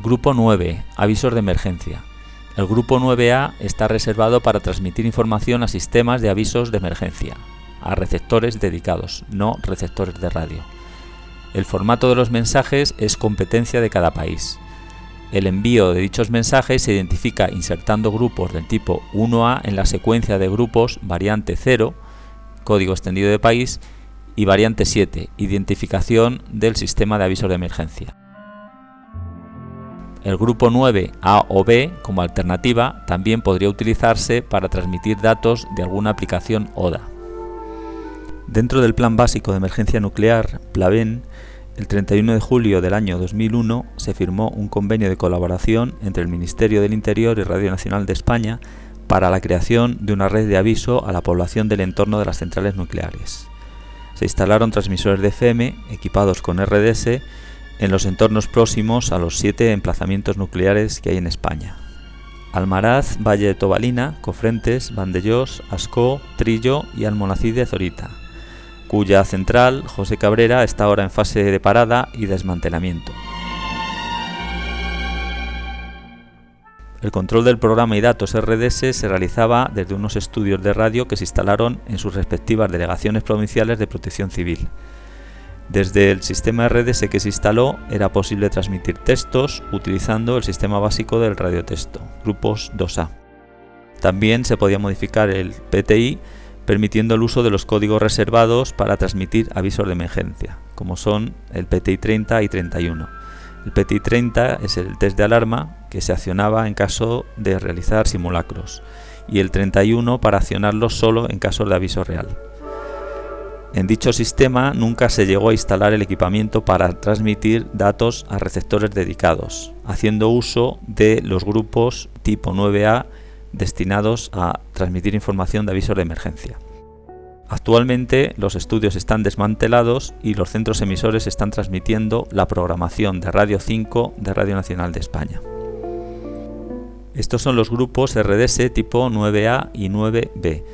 Grupo 9. Avisos de emergencia. El grupo 9A está reservado para transmitir información a sistemas de avisos de emergencia, a receptores dedicados, no receptores de radio. El formato de los mensajes es competencia de cada país. El envío de dichos mensajes se identifica insertando grupos del tipo 1A en la secuencia de grupos variante 0, código extendido de país, y variante 7, identificación del sistema de avisos de emergencia. El grupo 9 A o B, como alternativa, también podría utilizarse para transmitir datos de alguna aplicación ODA. Dentro del Plan Básico de Emergencia Nuclear, PLABEN, el 31 de julio del año 2001 se firmó un convenio de colaboración entre el Ministerio del Interior y Radio Nacional de España para la creación de una red de aviso a la población del entorno de las centrales nucleares. Se instalaron transmisores de FM equipados con RDS en los entornos próximos a los 7 emplazamientos nucleares que hay en España: Almaraz, Valle de Tobalina, Cofrentes, Vandellós, Ascó, Trillo y Almonacid de Zorita, cuya central, José Cabrera, está ahora en fase de parada y desmantelamiento. El control del programa y datos RDS se realizaba desde unos estudios de radio que se instalaron en sus respectivas delegaciones provinciales de Protección Civil. Desde el sistema RDS que se instaló era posible transmitir textos utilizando el sistema básico del radiotexto, grupos 2A. También se podía modificar el PTI permitiendo el uso de los códigos reservados para transmitir avisos de emergencia, como son el PTI 30 y 31. El PTI 30 es el test de alarma que se accionaba en caso de realizar simulacros, y el 31 para accionarlo solo en casos de aviso real. En dicho sistema nunca se llegó a instalar el equipamiento para transmitir datos a receptores dedicados, haciendo uso de los grupos tipo 9A destinados a transmitir información de avisos de emergencia. Actualmente los estudios están desmantelados y los centros emisores están transmitiendo la programación de Radio 5 de Radio Nacional de España. Estos son los grupos RDS tipo 9A y 9B.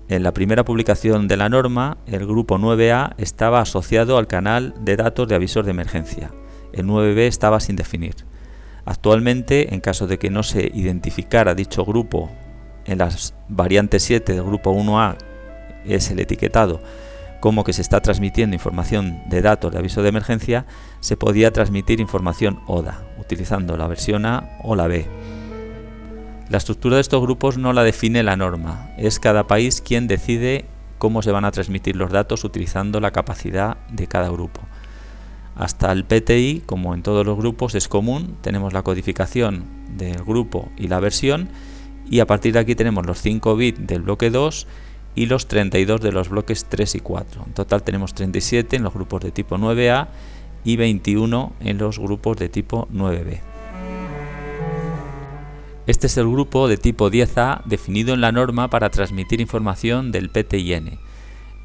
En la primera publicación de la norma, el grupo 9A estaba asociado al canal de datos de avisos de emergencia. El 9B estaba sin definir. Actualmente, en caso de que no se identificara dicho grupo en las variantes 7 del grupo 1A, es el etiquetado como que se está transmitiendo información de datos de aviso de emergencia, se podía transmitir información ODA, utilizando la versión A o la B. La estructura de estos grupos no la define la norma, es cada país quien decide cómo se van a transmitir los datos utilizando la capacidad de cada grupo. Hasta el PTI, como en todos los grupos, es común, tenemos la codificación del grupo y la versión, y a partir de aquí tenemos los 5 bits del bloque 2 y los 32 de los bloques 3 y 4. En total tenemos 37 en los grupos de tipo 9A y 21 en los grupos de tipo 9B. Este es el grupo de tipo 10A definido en la norma para transmitir información del PTIN.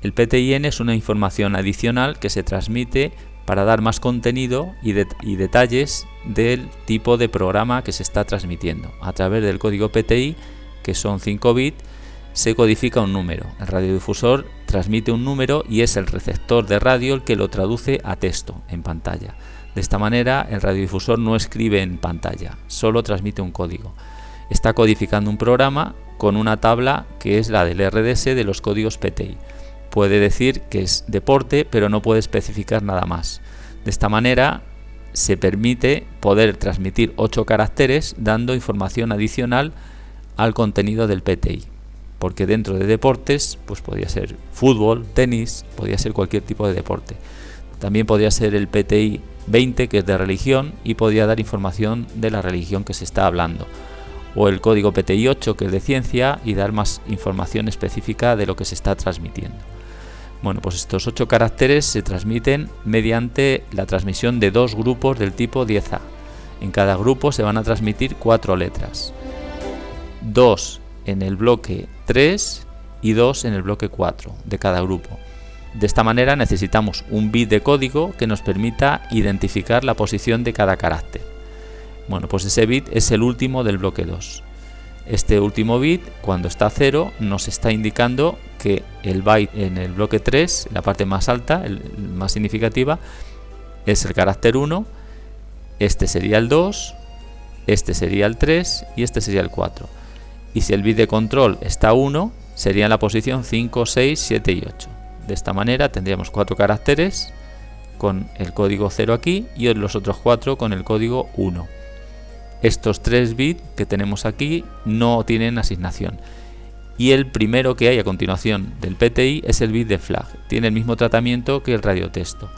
El PTIN es una información adicional que se transmite para dar más contenido y detalles del tipo de programa que se está transmitiendo. A través del código PTI, que son 5 bits, se codifica un número. El radiodifusor transmite un número y es el receptor de radio el que lo traduce a texto en pantalla. De esta manera, el radiodifusor no escribe en pantalla, solo transmite un código. Está codificando un programa con una tabla que es la del RDS de los códigos PTI. Puede decir que es deporte, pero no puede especificar nada más. De esta manera se permite poder transmitir 8 caracteres dando información adicional al contenido del PTI. Porque dentro de deportes, pues podría ser fútbol, tenis, podría ser cualquier tipo de deporte. También podría ser el PTI 20, que es de religión, y podría dar información de la religión que se está hablando. O el código PTI 8, que es de ciencia, y dar más información específica de lo que se está transmitiendo. Bueno, pues estos 8 caracteres se transmiten mediante la transmisión de 2 grupos del tipo 10A. En cada grupo se van a transmitir 4 letras. 2 en el bloque 3 y 2 en el bloque 4 de cada grupo. De esta manera necesitamos un bit de código que nos permita identificar la posición de cada carácter. Bueno, pues ese bit es el último del bloque 2. Este último bit, cuando está a 0, nos está indicando que el byte en el bloque 3, la parte más alta, más significativa, es el carácter 1, este sería el 2, este sería el 3 y este sería el 4. Y si el bit de control está 1, sería en la posición 5, 6, 7 y 8. De esta manera tendríamos 4 caracteres con el código 0 aquí y los otros 4 con el código 1. Estos 3 bits que tenemos aquí no tienen asignación. Y el primero que hay a continuación del PTI es el bit de flag. Tiene el mismo tratamiento que el radiotexto.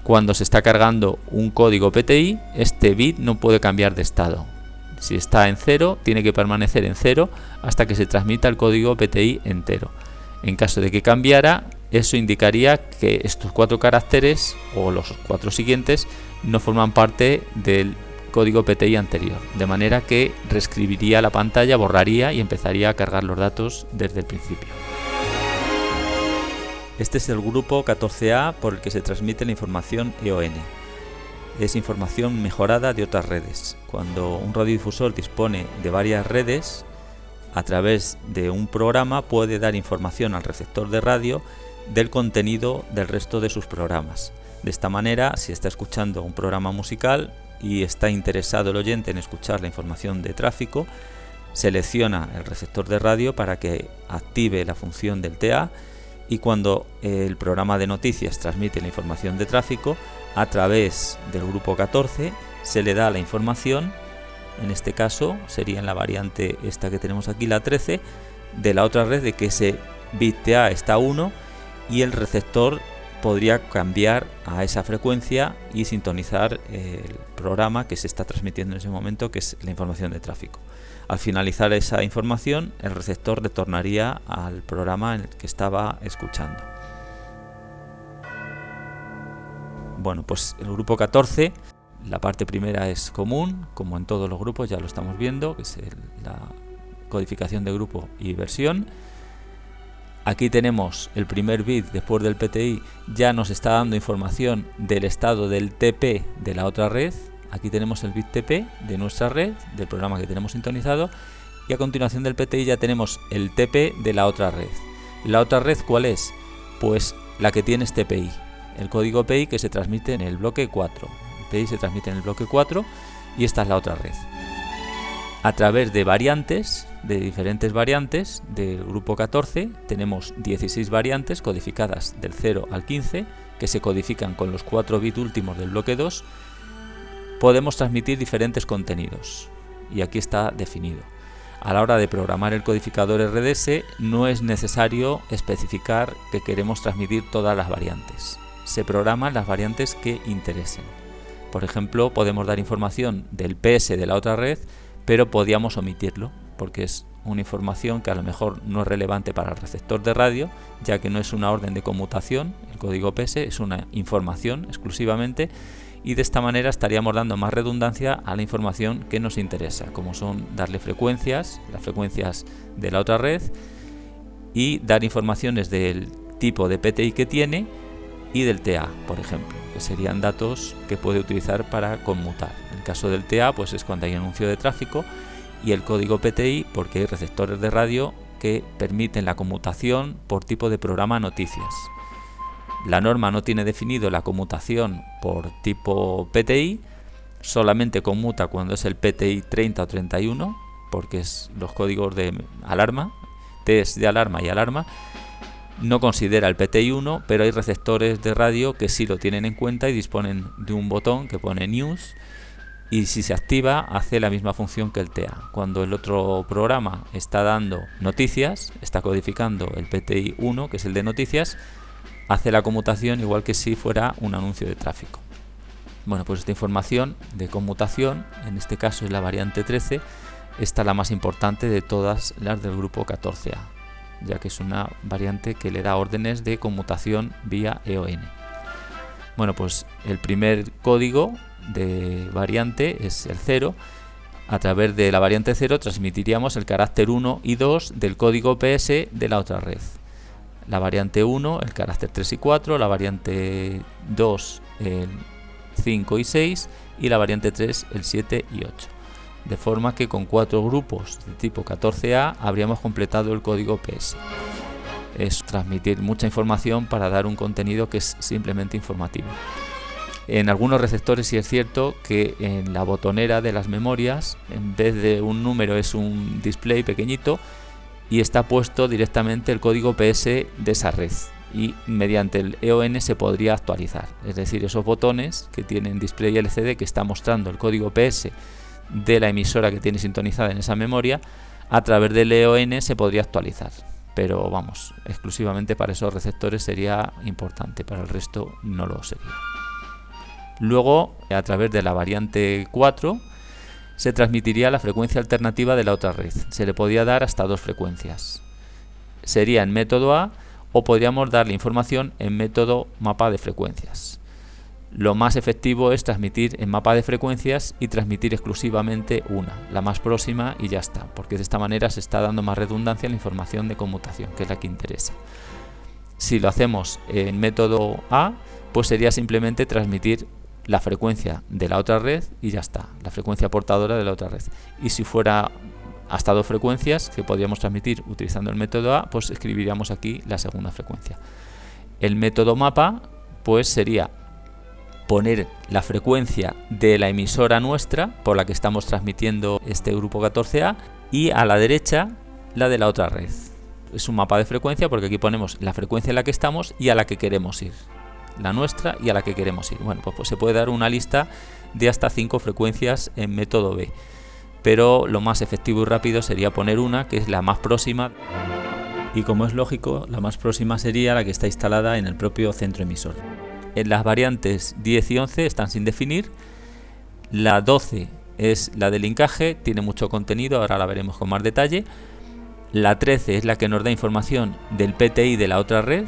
Cuando se está cargando un código PTI, este bit no puede cambiar de estado. Si está en 0, tiene que permanecer en 0 hasta que se transmita el código PTI entero. En caso de que cambiara, eso indicaría que estos 4 caracteres o los 4 siguientes no forman parte del código PTI anterior, de manera que reescribiría la pantalla, borraría y empezaría a cargar los datos desde el principio. Este es el grupo 14A por el que se transmite la información EON. Es información mejorada de otras redes. Cuando un radiodifusor dispone de varias redes, a través de un programa puede dar información al receptor de radio del contenido del resto de sus programas. De esta manera, si está escuchando un programa musical y está interesado el oyente en escuchar la información de tráfico, selecciona el receptor de radio para que active la función del TA, y cuando el programa de noticias transmite la información de tráfico, a través del grupo 14 se le da la información, en este caso sería en la variante esta que tenemos aquí, la 13, de la otra red, de que ese bit TA está a 1 y el receptor podría cambiar a esa frecuencia y sintonizar el programa que se está transmitiendo en ese momento, que es la información de tráfico. Al finalizar esa información, el receptor retornaría al programa en el que estaba escuchando. Bueno, pues el grupo 14, la parte primera es común, como en todos los grupos, ya lo estamos viendo, que es la codificación de grupo y versión. Aquí tenemos el primer bit después del PTI, ya nos está dando información del estado del TP de la otra red. Aquí tenemos el bit TP de nuestra red, del programa que tenemos sintonizado, y a continuación del PTI ya tenemos el TP de la otra red. ¿La otra red cuál es? Pues la que tiene este PI, el código PI que se transmite en el bloque 4. El PI se transmite en el bloque 4 y esta es la otra red. A través de variantes, de diferentes variantes del grupo 14, tenemos 16 variantes codificadas del 0 al 15, que se codifican con los 4 bits últimos del bloque 2. Podemos transmitir diferentes contenidos y aquí está definido. A la hora de programar el codificador RDS no es necesario especificar que queremos transmitir todas las variantes. Se programan las variantes que interesen. Por ejemplo, podemos dar información del PS de la otra red, pero podíamos omitirlo porque es una información que a lo mejor no es relevante para el receptor de radio, ya que no es una orden de conmutación, el código PS es una información exclusivamente, y de esta manera estaríamos dando más redundancia a la información que nos interesa, como son darle frecuencias, las frecuencias de la otra red, y dar informaciones del tipo de PTI que tiene y del TA, por ejemplo, que serían datos que puede utilizar para conmutar. En el caso del TA, pues es cuando hay anuncio de tráfico, y el código PTI porque hay receptores de radio que permiten la conmutación por tipo de programa noticias. La norma no tiene definido la conmutación por tipo PTI, solamente conmuta cuando es el PTI 30 o 31, porque es los códigos de alarma, test de alarma y alarma. No considera el PTI 1, pero hay receptores de radio que sí lo tienen en cuenta y disponen de un botón que pone News, y si se activa hace la misma función que el TA. Cuando el otro programa está dando noticias, está codificando el PTI 1, que es el de noticias, hace la conmutación igual que si fuera un anuncio de tráfico. Bueno, pues esta información de conmutación, en este caso es la variante 13, esta es la más importante de todas las del grupo 14A, ya que es una variante que le da órdenes de conmutación vía EON. Bueno, pues el primer código de variante es el 0. A través de la variante 0 transmitiríamos el carácter 1 y 2 del código PS de la otra red. La variante 1, el carácter 3 y 4, la variante 2, el 5 y 6, y la variante 3, el 7 y 8. De forma que con 4 grupos de tipo 14A habríamos completado el código PS. Es transmitir mucha información para dar un contenido que es simplemente informativo. En algunos receptores sí es cierto que en la botonera de las memorias, en vez de un número, es un display pequeñito y está puesto directamente el código PS de esa red, y mediante el EON se podría actualizar. Es decir, esos botones que tienen display LCD que está mostrando el código PS de la emisora que tiene sintonizada en esa memoria, a través del EON se podría actualizar. Pero vamos, exclusivamente para esos receptores sería importante, para el resto no lo sería. Luego, a través de la variante 4, se transmitiría la frecuencia alternativa de la otra red. Se le podía dar hasta 2 frecuencias. Sería en método A, o podríamos darle información en método mapa de frecuencias. Lo más efectivo es transmitir en mapa de frecuencias y transmitir exclusivamente una, la más próxima, y ya está, porque de esta manera se está dando más redundancia en la información de conmutación, que es la que interesa. Si lo hacemos en método A, pues sería simplemente transmitir la frecuencia de la otra red y ya está, la frecuencia portadora de la otra red. Y si fuera hasta 2 frecuencias que podríamos transmitir utilizando el método A, pues escribiríamos aquí la segunda frecuencia. El método mapa pues sería poner la frecuencia de la emisora nuestra por la que estamos transmitiendo este grupo 14A y a la derecha la de la otra red. Es un mapa de frecuencia porque aquí ponemos la frecuencia en la que estamos y a la que queremos ir, la nuestra y a la que queremos ir. Bueno, pues se puede dar una lista de hasta 5 frecuencias en método B, pero lo más efectivo y rápido sería poner una que es la más próxima, y como es lógico, la más próxima sería la que está instalada en el propio centro emisor. En las variantes 10 y 11 están sin definir. La 12 es la del linkaje, tiene mucho contenido, ahora la veremos con más detalle. La 13 es la que nos da información del PTI de la otra red,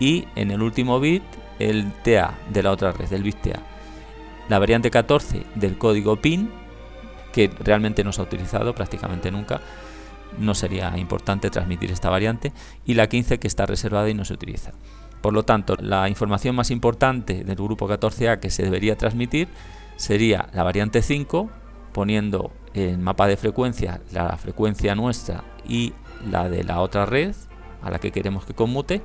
y en el último bit el TA de la otra red, el bit TA. La variante 14 del código PIN, que realmente no se ha utilizado prácticamente nunca, no sería importante transmitir esta variante, y la 15 que está reservada y no se utiliza. Por lo tanto, la información más importante del grupo 14A que se debería transmitir sería la variante 5, poniendo en mapa de frecuencia la frecuencia nuestra y la de la otra red a la que queremos que conmute.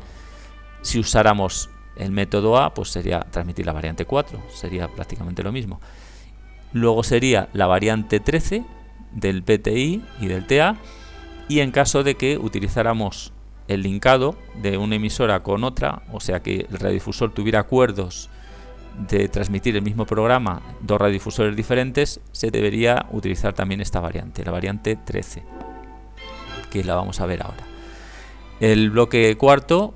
Si usáramos el método A, pues sería transmitir la variante 4, sería prácticamente lo mismo. Luego sería la variante 13 del PTI y del TA, y en caso de que utilizáramos el linkado de una emisora con otra, o sea que el radiodifusor tuviera acuerdos de transmitir el mismo programa, 2 radiodifusores diferentes, se debería utilizar también esta variante, la variante 13, que la vamos a ver ahora. El bloque cuarto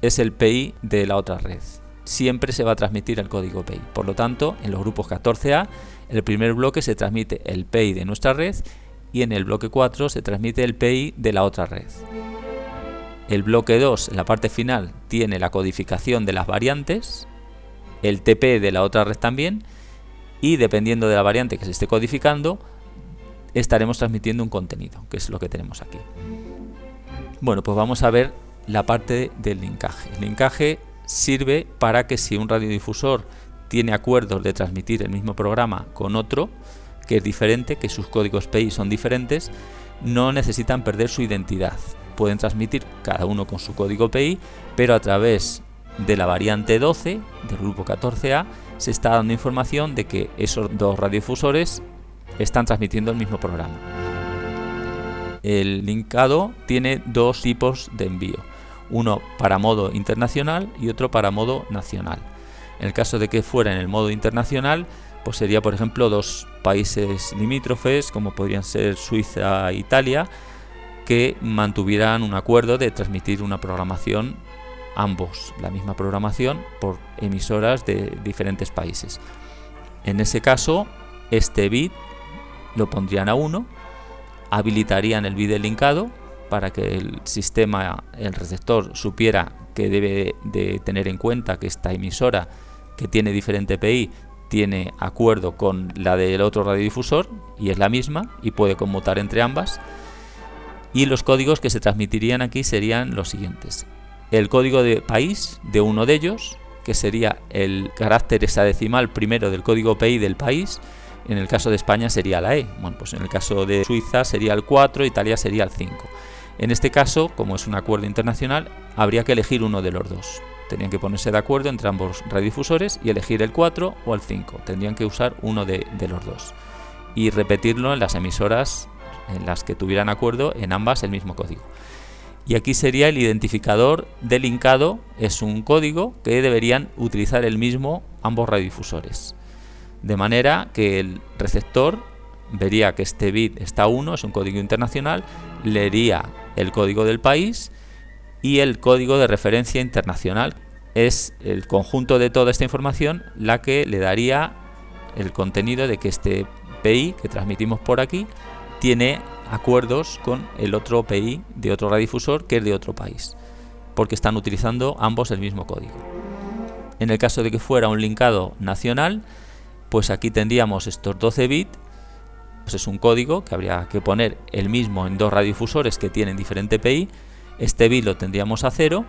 es el PI de la otra red. Siempre se va a transmitir el código PI. Por lo tanto, en los grupos 14A, el primer bloque se transmite el PI de nuestra red, y en el bloque 4 se transmite el PI de la otra red. El bloque 2, en la parte final, tiene la codificación de las variantes, el TP de la otra red también, y dependiendo de la variante que se esté codificando, estaremos transmitiendo un contenido, que es lo que tenemos aquí. Bueno, pues vamos a ver la parte del linkaje. El linkaje sirve para que si un radiodifusor tiene acuerdos de transmitir el mismo programa con otro, que es diferente, que sus códigos PI son diferentes, no necesitan perder su identidad. Pueden transmitir cada uno con su código PI, pero a través de la variante 12 del grupo 14A se está dando información de que esos 2 radiodifusores están transmitiendo el mismo programa. El linkado tiene 2 tipos de envío, uno para modo internacional y otro para modo nacional. En el caso de que fuera en el modo internacional, pues sería por ejemplo 2 países limítrofes, como podrían ser Suiza e Italia, que mantuvieran un acuerdo de transmitir una programación, ambos la misma programación, por emisoras de diferentes países. En ese caso, este bit lo pondrían a 1, habilitarían el bit de linkado para que el sistema, el receptor, supiera que debe de tener en cuenta que esta emisora, que tiene diferente PI, tiene acuerdo con la del otro radiodifusor y es la misma y puede conmutar entre ambas. Y los códigos que se transmitirían aquí serían los siguientes: el código de país de uno de ellos, que sería el carácter hexadecimal primero del código PI del país. En el caso de España sería la E. Bueno, pues en el caso de Suiza sería el 4, Italia sería el 5. En este caso, como es un acuerdo internacional, habría que elegir uno de los 2. tenían que ponerse de acuerdo entre ambos radiodifusores y elegir el 4 o el 5. Tendrían que usar uno de los dos y repetirlo en las emisoras en las que tuvieran acuerdo, en ambas el mismo código. Y aquí sería el identificador del linkado, es un código que deberían utilizar el mismo ambos radiodifusores. De manera que el receptor vería que este bit está 1, es un código internacional, leería el código del país y el código de referencia internacional. Es el conjunto de toda esta información la que le daría el contenido de que este PI que transmitimos por aquí tiene acuerdos con el otro PI de otro radiodifusor que es de otro país, porque están utilizando ambos el mismo código. En el caso de que fuera un linkado nacional, pues aquí tendríamos estos 12 bits, pues es un código que habría que poner el mismo en dos radiodifusores que tienen diferente PI. Este bit lo tendríamos a 0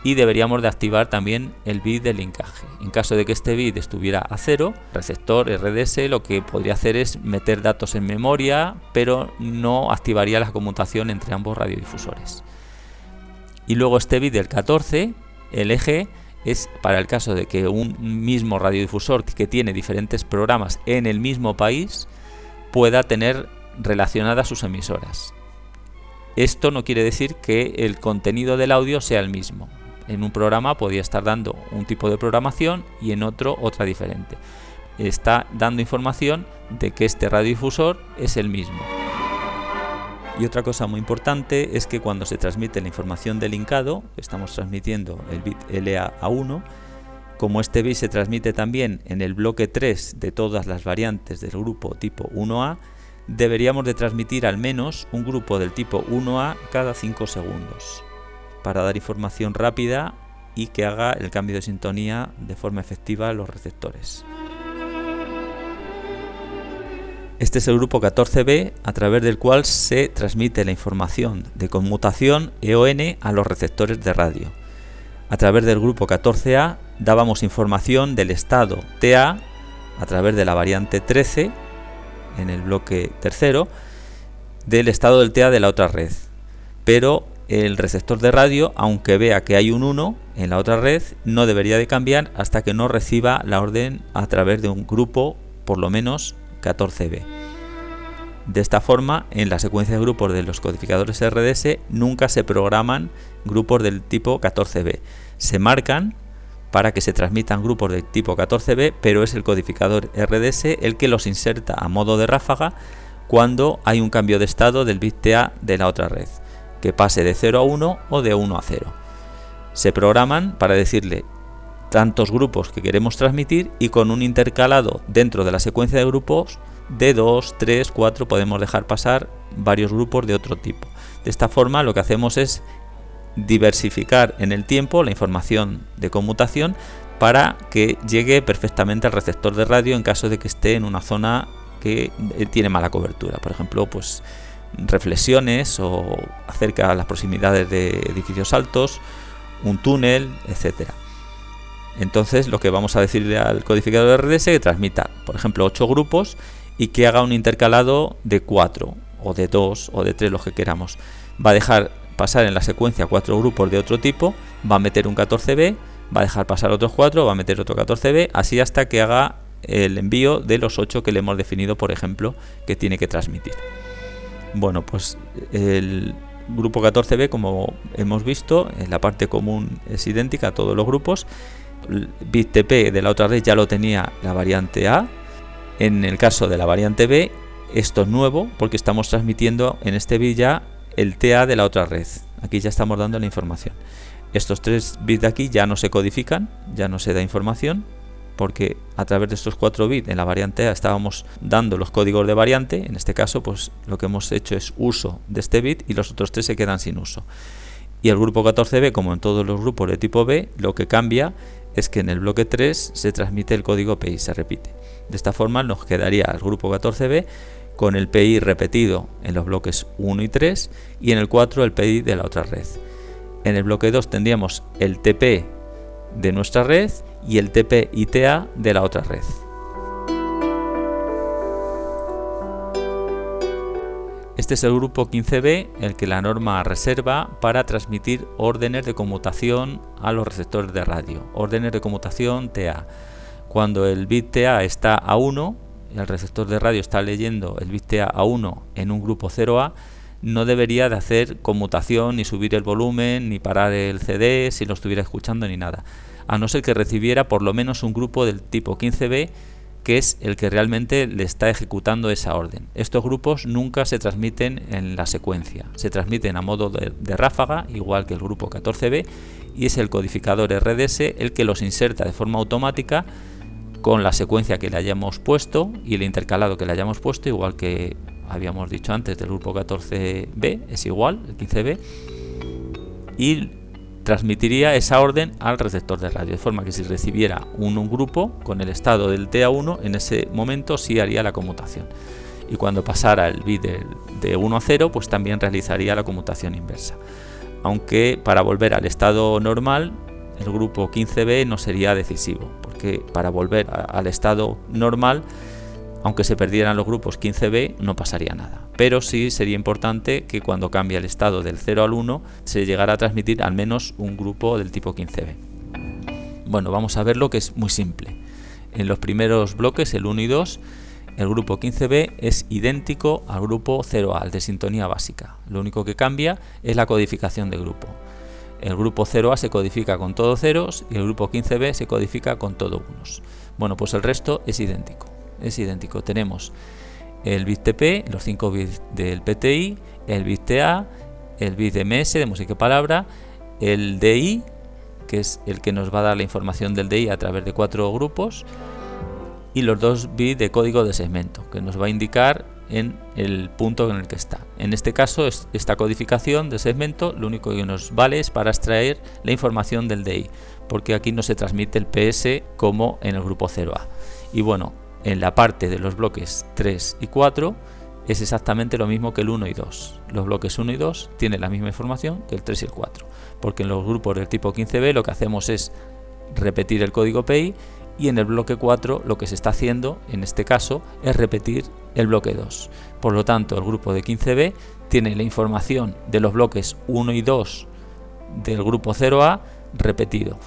y deberíamos de activar también el bit de linkaje. En caso de que este bit estuviera a 0, el receptor RDS lo que podría hacer es meter datos en memoria, pero no activaría la conmutación entre ambos radiodifusores. Y luego este bit del 14, el eje, es para el caso de que un mismo radiodifusor que tiene diferentes programas en el mismo país pueda tener relacionadas sus emisoras. Esto no quiere decir que el contenido del audio sea el mismo. En un programa podría estar dando un tipo de programación y en otro otra diferente. Está dando información de que este radiodifusor es el mismo. Y otra cosa muy importante es que cuando se transmite la información del linkado, estamos transmitiendo el bit LA a 1, como este bit se transmite también en el bloque 3 de todas las variantes del grupo tipo 1A, deberíamos de transmitir al menos un grupo del tipo 1A cada 5 segundos para dar información rápida y que haga el cambio de sintonía de forma efectiva a los receptores. Este es el grupo 14B a través del cual se transmite la información de conmutación EON a los receptores de radio. A través del grupo 14A dábamos información del estado TA a través de la variante 13 en el bloque tercero del estado del TA de la otra red, pero el receptor de radio, aunque vea que hay un 1 en la otra red, no debería de cambiar hasta que no reciba la orden a través de un grupo por lo menos 14B. De esta forma, en la secuencia de grupos de los codificadores RDS nunca se programan grupos del tipo 14B. Se marcan para que se transmitan grupos del tipo 14B, pero es el codificador RDS el que los inserta a modo de ráfaga cuando hay un cambio de estado del bit TA de la otra red, que pase de 0 a 1 o de 1 a 0. Se programan para decirle tantos grupos que queremos transmitir y con un intercalado dentro de la secuencia de grupos de 2, 3, 4 podemos dejar pasar varios grupos de otro tipo. De esta forma lo que hacemos es diversificar en el tiempo la información de conmutación para que llegue perfectamente al receptor de radio en caso de que esté en una zona que tiene mala cobertura. Por ejemplo, pues reflexiones o acerca a las proximidades de edificios altos, un túnel, etcétera. Entonces lo que vamos a decirle al codificador RDS es que transmita, por ejemplo, 8 grupos y que haga un intercalado de 4 o de 2 o de 3, los que queramos. Va a dejar pasar en la secuencia 4 grupos de otro tipo, va a meter un 14B, va a dejar pasar otros 4, va a meter otro 14B, así hasta que haga el envío de los 8 que le hemos definido, por ejemplo, que tiene que transmitir. Bueno, pues el grupo 14B, como hemos visto, en la parte común es idéntica a todos los grupos. El bit TP de la otra red ya lo tenía la variante A. En el caso de la variante B, esto es nuevo porque estamos transmitiendo en este bit ya el TA de la otra red. Aquí ya estamos dando la información. Estos 3 bits de aquí ya no se codifican, ya no se da información, porque a través de estos 4 bits en la variante A estábamos dando los códigos de variante. En este caso, pues lo que hemos hecho es uso de este bit y los otros 3 se quedan sin uso. Y el grupo 14B, como en todos los grupos de tipo B, lo que cambia es que en el bloque 3 se transmite el código PI, se repite. De esta forma nos quedaría el grupo 14B con el PI repetido en los bloques 1 y 3 y en el 4 el PI de la otra red. En el bloque 2 tendríamos el TP de nuestra red y el TP y TA de la otra red. Este es el grupo 15B, el que la norma reserva para transmitir órdenes de conmutación a los receptores de radio, órdenes de conmutación TA. Cuando el bit TA está a 1, el receptor de radio está leyendo el bit TA a 1 en un grupo 0A, no debería de hacer conmutación, ni subir el volumen, ni parar el CD si lo estuviera escuchando, ni nada, a no ser que recibiera por lo menos un grupo del tipo 15B, que es el que realmente le está ejecutando esa orden. Estos grupos nunca se transmiten en la secuencia, se transmiten a modo de ráfaga, igual que el grupo 14B, y es el codificador RDS el que los inserta de forma automática con la secuencia que le hayamos puesto y el intercalado que le hayamos puesto, igual que habíamos dicho antes del grupo 14B, es igual, el 15B, y transmitiría esa orden al receptor de radio, de forma que si recibiera un grupo con el estado del TA1, en ese momento sí haría la conmutación, y cuando pasara el bit de 1 a 0, pues también realizaría la conmutación inversa, aunque para volver al estado normal el grupo 15B no sería decisivo, porque para volver al estado normal, aunque se perdieran los grupos 15B, no pasaría nada. Pero sí sería importante que cuando cambie el estado del 0 al 1 se llegara a transmitir al menos un grupo del tipo 15B. Bueno, vamos a verlo, que es muy simple. En los primeros bloques, el 1 y 2, el grupo 15B es idéntico al grupo 0A, al de sintonía básica. Lo único que cambia es la codificación de grupo. El grupo 0A se codifica con todo ceros y el grupo 15B se codifica con todo unos. Bueno, pues el resto es idéntico. Tenemos el bit TP, los 5 bits del PTI, el bit TA, el bit MS de música y palabra, el DI, que es el que nos va a dar la información del DI a través de 4 grupos, y los 2 bits de código de segmento, que nos va a indicar en el punto en el que está. En este caso, esta codificación de segmento lo único que nos vale es para extraer la información del DI, porque aquí no se transmite el PS como en el grupo 0A. Y bueno, en la parte de los bloques 3 y 4 es exactamente lo mismo que el 1 y 2. Los bloques 1 y 2 tienen la misma información que el 3 y el 4, porque en los grupos del tipo 15B lo que hacemos es repetir el código PI, y en el bloque 4 lo que se está haciendo en este caso es repetir el bloque 2. Por lo tanto, el grupo de 15B tiene la información de los bloques 1 y 2 del grupo 0A repetido,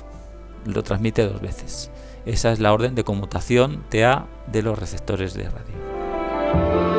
lo transmite 2 veces. Esa es la orden de conmutación TA de los receptores de radio.